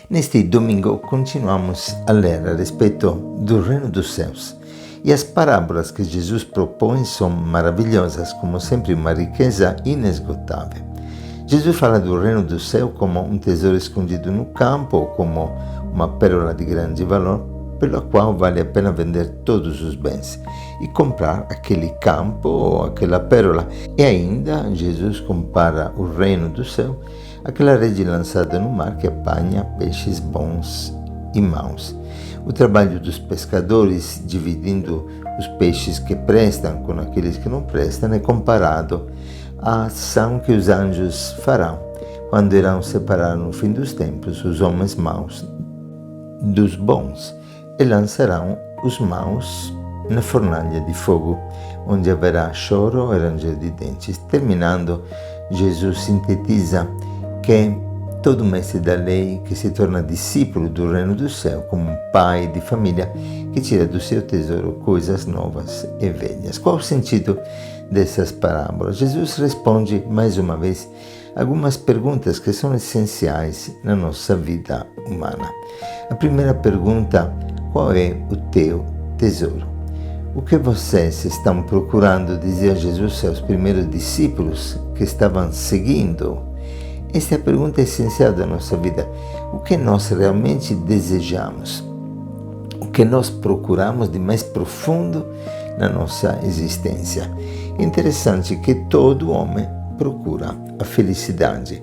Neste domingo continuamos a ler a respeito do reino dos céus. E as parábolas que Jesus propõe são maravilhosas, como sempre uma riqueza inesgotável. Jesus fala do reino do céu como um tesouro escondido no campo, ou como uma pérola de grande valor, pela qual vale a pena vender todos os bens e comprar aquele campo ou aquela pérola. E ainda Jesus compara o reino do céu àquela rede lançada no mar que apanha peixes bons e maus. O trabalho dos pescadores, dividindo os peixes que prestam com aqueles que não prestam, é comparado à ação que os anjos farão quando irão separar no fim dos tempos os homens maus dos bons e lançarão os maus na fornalha de fogo, onde haverá choro e ranger de dentes. Terminando, Jesus sintetiza que todo mestre da lei que se torna discípulo do reino do céu, como um pai de família que tira do seu tesouro coisas novas e velhas. Qual o sentido dessas parábolas? Jesus responde mais uma vez algumas perguntas que são essenciais na nossa vida humana. A primeira pergunta: qual é o teu tesouro? O que vocês estão procurando? Dizia Jesus aos primeiros discípulos que estavam seguindo. Esta é a pergunta essencial da nossa vida. O que nós realmente desejamos? O que nós procuramos de mais profundo na nossa existência? É interessante que todo homem procura a felicidade.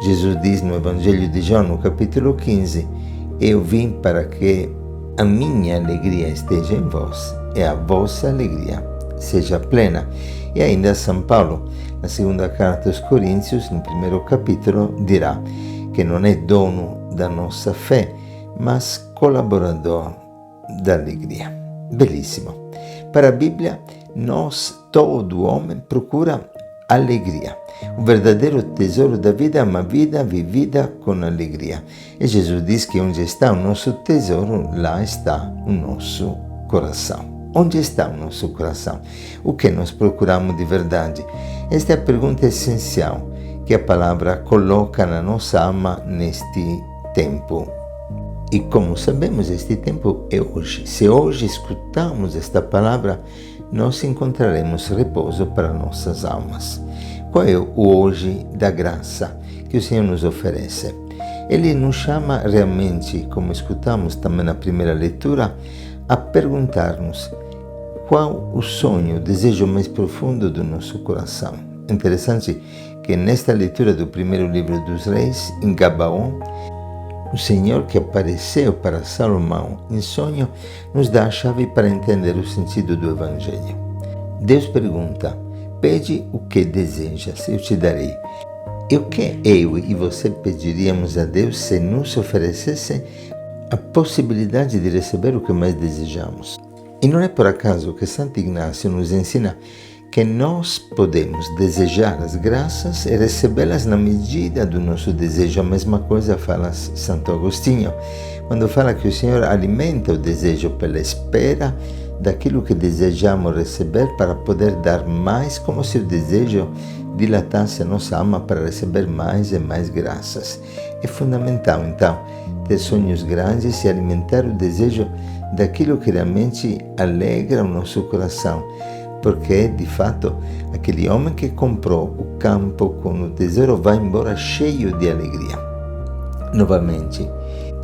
Jesus diz no Evangelho de João, no capítulo 15, eu vim para que a minha alegria esteja em vós e a vossa alegria seja plena. E ainda São Paulo, na segunda carta aos Coríntios, no primeiro capítulo, dirá que não é dono da nossa fé, mas colaborador da alegria. Belíssimo. Para a Bíblia, todo homem procura alegria. O verdadeiro tesouro da vida é uma vida vivida com alegria. E Jesus diz que onde está o nosso tesouro, lá está o nosso coração. Onde está o nosso coração? O que nós procuramos de verdade? Esta é a pergunta essencial que a palavra coloca na nossa alma neste tempo. E como sabemos, este tempo é hoje. Se hoje escutamos esta palavra, nós encontraremos repouso para nossas almas. Qual é o hoje da graça que o Senhor nos oferece? Ele nos chama realmente, como escutamos também na primeira leitura, a perguntar-nos qual o sonho, o desejo mais profundo do nosso coração. Interessante que nesta leitura do primeiro livro dos Reis, em Gabaon, o Senhor que apareceu para Salomão em sonho nos dá a chave para entender o sentido do Evangelho. Deus pergunta: pede o que desejas, eu te darei. E o que eu e você pediríamos a Deus se nos oferecesse a possibilidade de receber o que mais desejamos? E não é por acaso que Santo Ignácio nos ensina que nós podemos desejar as graças e recebê-las na medida do nosso desejo. A mesma coisa fala Santo Agostinho, quando fala que o Senhor alimenta o desejo pela espera daquilo que desejamos receber para poder dar mais, como se o desejo dilatasse a nossa alma para receber mais e mais graças. É fundamental, então, ter sonhos grandes e alimentar o desejo daquilo que realmente alegra o nosso coração, porque, de fato, aquele homem que comprou o campo com o tesouro vai embora cheio de alegria. Novamente,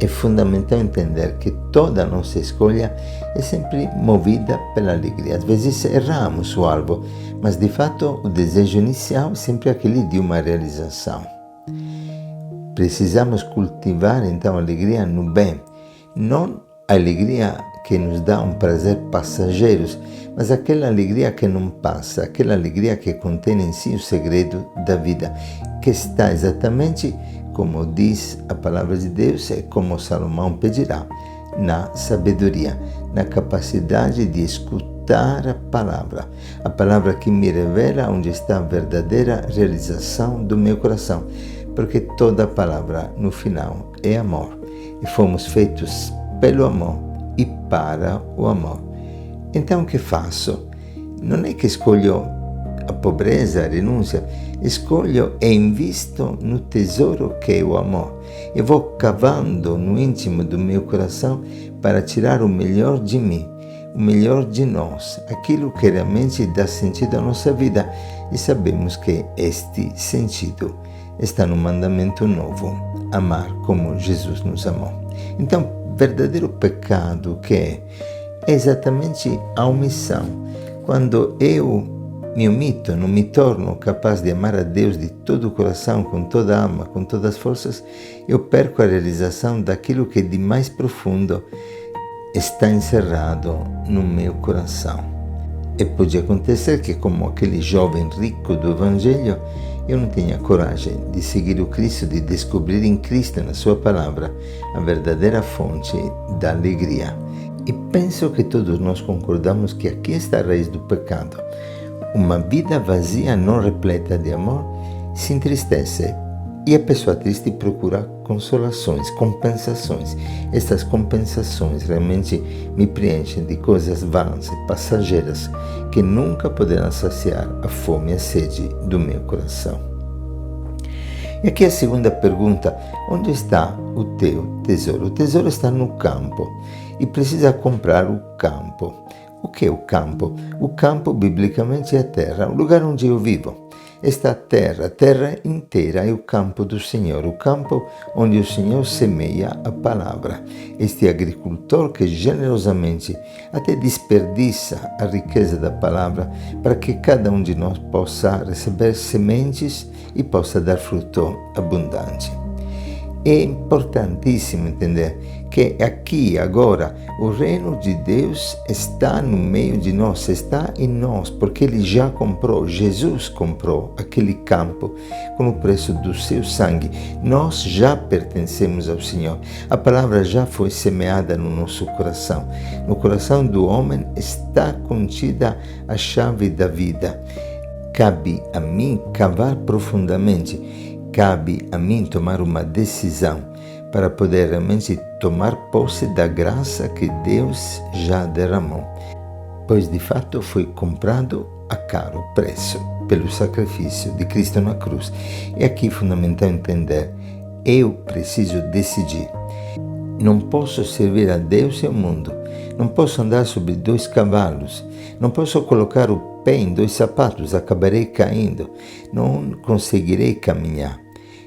é fundamental entender que toda a nossa escolha é sempre movida pela alegria. Às vezes erramos o alvo, mas de fato o desejo inicial é sempre aquele de uma realização. Precisamos cultivar então a alegria no bem, não a alegria que nos dá um prazer passageiro, mas aquela alegria que não passa, aquela alegria que contém em si o segredo da vida, que está exatamente, como diz a palavra de Deus, e como Salomão pedirá, na sabedoria, na capacidade de escutar a palavra que me revela onde está a verdadeira realização do meu coração, porque toda palavra no final é amor, e fomos feitos pelo amor e para o amor. Então o que faço? Não é que escolho a pobreza, a renúncia, Escolho e invisto no tesouro que é o amor e vou cavando no íntimo do meu coração para tirar o melhor de mim, o melhor de nós, aquilo que realmente dá sentido à nossa vida. E sabemos que este sentido está no mandamento novo, amar como Jesus nos amou. Então, verdadeiro pecado que é exatamente a omissão. Quando eu me omito, não me torno capaz de amar a Deus de todo o coração, com toda a alma, com todas as forças, eu perco a realização daquilo que de mais profundo está encerrado no meu coração. E pode acontecer que, como aquele jovem rico do Evangelho, eu não tenha coragem de seguir o Cristo, de descobrir em Cristo, na sua palavra, a verdadeira fonte da alegria. E penso que todos nós concordamos que aqui está a raiz do pecado. Uma vida vazia, não repleta de amor, se entristece. E a pessoa triste procura consolações, compensações. Estas compensações realmente me preenchem de coisas vãs e passageiras que nunca poderão saciar a fome e a sede do meu coração. E aqui a segunda pergunta: onde está o teu tesouro? O tesouro está no campo e precisa comprar o campo. O que é o campo? O campo, biblicamente, é a terra, o lugar onde eu vivo. Esta terra, a terra inteira é o campo do Senhor, o campo onde o Senhor semeia a palavra. Este agricultor que generosamente até desperdiça a riqueza da palavra para que cada um de nós possa receber sementes e possa dar fruto abundante. É importantíssimo entender que aqui, agora, o reino de Deus está no meio de nós, está em nós, porque Ele já comprou, Jesus comprou aquele campo com o preço do seu sangue. Nós já pertencemos ao Senhor. A palavra já foi semeada no nosso coração. No coração do homem está contida a chave da vida. Cabe a mim cavar profundamente. Cabe a mim tomar uma decisão para poder realmente tomar posse da graça que Deus já derramou, pois de fato foi comprado a caro preço pelo sacrifício de Cristo na cruz. E aqui é fundamental entender: eu preciso decidir. Não posso servir a Deus e ao mundo. Não posso andar sobre 2 cavalos. Não posso colocar o pé em 2 sapatos. Acabarei caindo. Não conseguirei caminhar.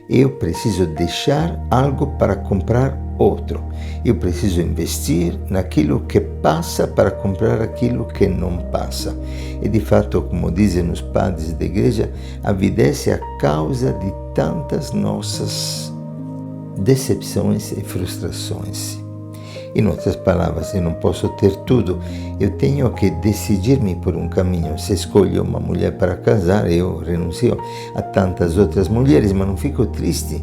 Eu preciso deixar algo para comprar outro. Eu preciso investir naquilo que passa para comprar aquilo que não passa. E de fato, como dizem os padres da igreja, a avidez é a causa de tantas nossas decepções e frustrações. Em outras palavras, eu não posso ter tudo, eu tenho que decidir-me por um caminho. Se escolho uma mulher para casar, eu renuncio a tantas outras mulheres, mas não fico triste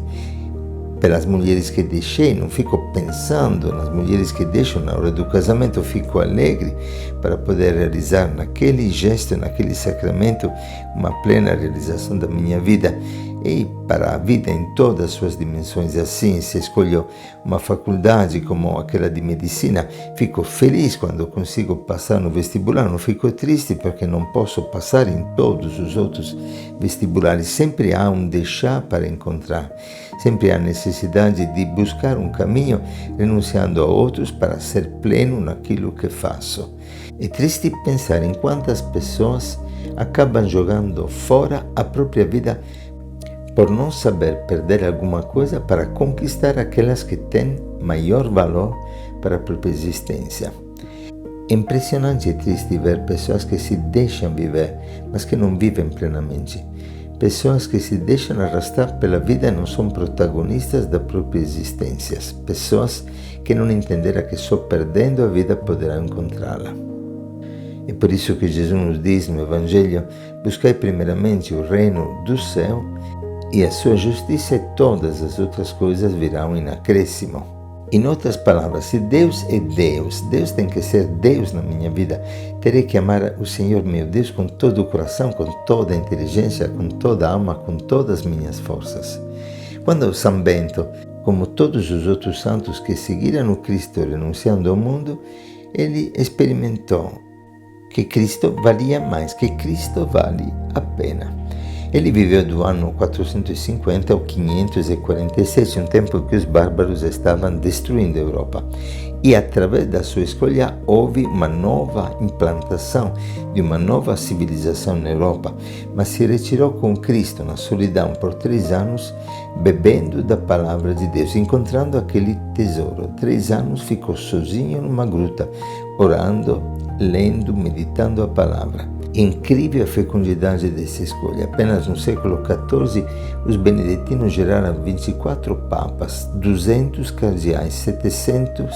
pelas mulheres que deixei, não fico pensando nas mulheres que deixo na hora do casamento, eu fico alegre para poder realizar naquele gesto, naquele sacramento, uma plena realização da minha vida. E para a vida em todas as suas dimensões. Assim, se escolho uma faculdade como aquela de medicina, fico feliz quando consigo passar no vestibular, não fico triste porque não posso passar em todos os outros vestibulares. Sempre há um deixar para encontrar, sempre há necessidade de buscar um caminho, renunciando a outros para ser pleno naquilo que faço. É triste pensar em quantas pessoas acabam jogando fora a própria vida por não saber perder alguma coisa para conquistar aquelas que têm maior valor para a própria existência. É impressionante e triste ver pessoas que se deixam viver, mas que não vivem plenamente. Pessoas que se deixam arrastar pela vida e não são protagonistas da própria existência. Pessoas que não entenderam que só perdendo a vida poderão encontrá-la. É por isso que Jesus nos diz no Evangelho: buscai primeiramente o reino do céu e a sua justiça, e todas as outras coisas virão em acréscimo. Em outras palavras, se Deus é Deus, Deus tem que ser Deus na minha vida. Terei que amar o Senhor meu Deus com todo o coração, com toda a inteligência, com toda a alma, com todas as minhas forças. Quando São Bento, como todos os outros santos que seguiram o Cristo renunciando ao mundo, ele experimentou que Cristo valia mais, que Cristo vale a pena. Ele viveu do ano 450 ao 547, um tempo que os bárbaros estavam destruindo a Europa. E através da sua escolha houve uma nova implantação de uma nova civilização na Europa, mas se retirou com Cristo na solidão por 3 anos, bebendo da palavra de Deus, encontrando aquele tesouro. 3 anos ficou sozinho numa gruta, orando, lendo, meditando a palavra. Incrível a fecundidade dessa escolha. Apenas no século XIV, os beneditinos geraram 24 papas, 200 cardeais, 700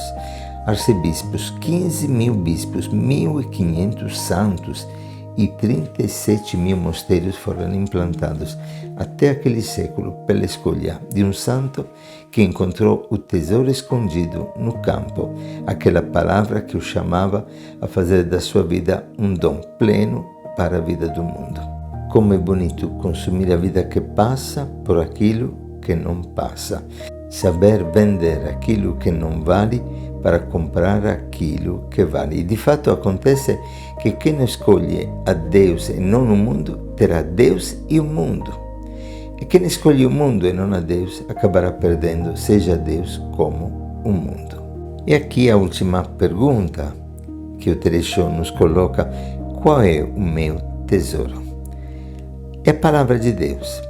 arcebispos, 15.000 bispos, 1.500 santos e 37.000 mosteiros foram implantados até aquele século pela escolha de um santo que encontrou o tesouro escondido no campo, aquela palavra que o chamava a fazer da sua vida um dom pleno para a vida do mundo. Como é bonito consumir a vida que passa por aquilo que não passa. Saber vender aquilo que não vale para comprar aquilo que vale. E de fato acontece que quem escolhe a Deus e não o mundo, terá Deus e o mundo. E quem escolhe o mundo e não a Deus, acabará perdendo, seja Deus como o mundo. E aqui a última pergunta que o trecho nos coloca: qual é o meu tesouro? É a palavra de Deus.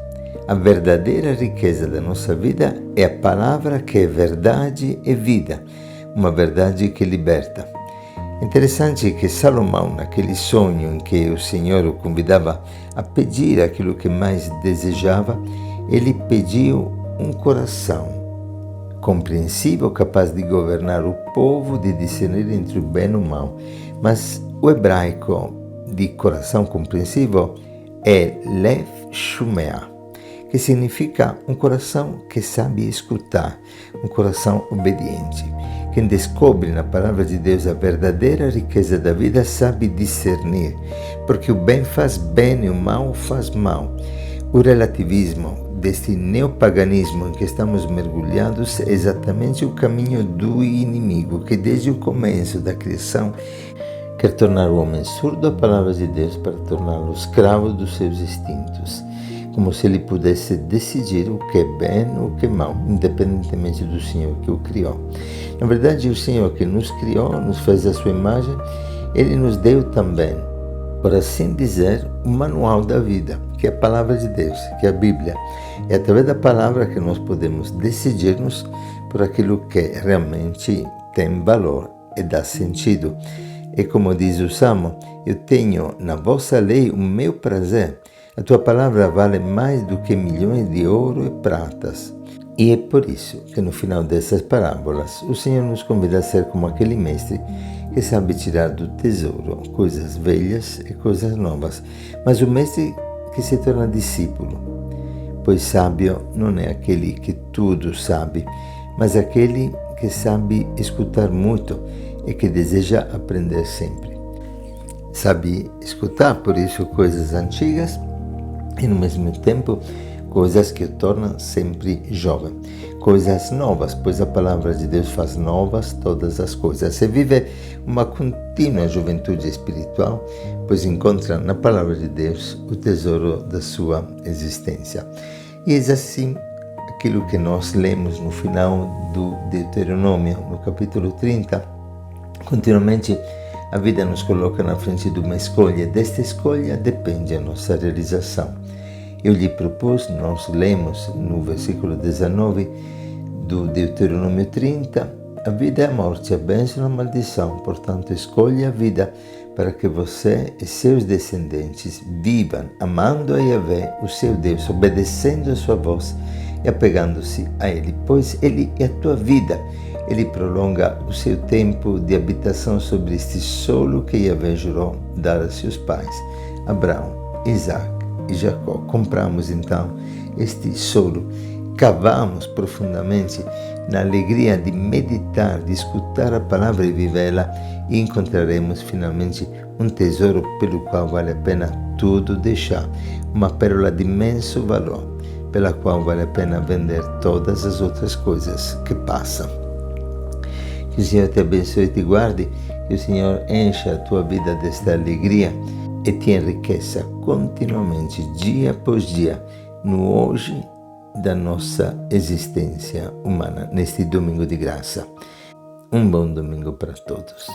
A verdadeira riqueza da nossa vida é a palavra que é verdade e vida, uma verdade que liberta. Interessante que Salomão, naquele sonho em que o Senhor o convidava a pedir aquilo que mais desejava, ele pediu um coração compreensível, capaz de governar o povo, de discernir entre o bem e o mal. Mas o hebraico de coração compreensível é Lev Shumea, que significa um coração que sabe escutar, um coração obediente. Quem descobre na palavra de Deus a verdadeira riqueza da vida sabe discernir, porque o bem faz bem e o mal faz mal. O relativismo deste neopaganismo em que estamos mergulhados é exatamente o caminho do inimigo, que desde o começo da criação quer tornar o homem surdo à palavra de Deus para torná-lo escravo dos seus instintos, como se ele pudesse decidir o que é bem ou o que é mal, independentemente do Senhor que o criou. Na verdade, o Senhor que nos criou, nos fez a sua imagem, ele nos deu também, por assim dizer, o manual da vida, que é a palavra de Deus, que é a Bíblia. É através da palavra que nós podemos decidir-nos por aquilo que realmente tem valor e dá sentido. E como diz o Salmo: eu tenho na vossa lei o meu prazer. A tua palavra vale mais do que milhões de ouro e pratas. E é por isso que no final dessas parábolas o Senhor nos convida a ser como aquele mestre que sabe tirar do tesouro coisas velhas e coisas novas, mas o mestre que se torna discípulo, pois sábio não é aquele que tudo sabe, mas aquele que sabe escutar muito e que deseja aprender sempre. Sabe escutar, por isso, coisas antigas e, no mesmo tempo, coisas que o tornam sempre jovem. Coisas novas, pois a palavra de Deus faz novas todas as coisas. Se vive uma contínua juventude espiritual, pois encontra na palavra de Deus o tesouro da sua existência. E é assim aquilo que nós lemos no final do Deuteronômio, no capítulo 30. Continuamente a vida nos coloca na frente de uma escolha. Desta escolha depende a nossa realização. Eu lhe propus, nós lemos no versículo 19 do Deuteronômio 30, a vida e a morte, a bênção e a maldição. Portanto, escolha a vida para que você e seus descendentes vivam amando a Yahvé, o seu Deus, obedecendo a sua voz e apegando-se a Ele, pois Ele é a tua vida. Ele prolonga o seu tempo de habitação sobre este solo que Yahvé jurou dar a seus pais, Abraão, Isaac e Jacó. Compramos então este solo, cavamos profundamente na alegria de meditar, de escutar a palavra e vivê-la, e encontraremos finalmente um tesouro pelo qual vale a pena tudo deixar, uma pérola de imenso valor, pela qual vale a pena vender todas as outras coisas que passam. Que o Senhor te abençoe e te guarde, que o Senhor encha a tua vida desta alegria e te enriqueça continuamente, dia após dia, no hoje da nossa existência humana, neste domingo de graça. Um bom domingo para todos.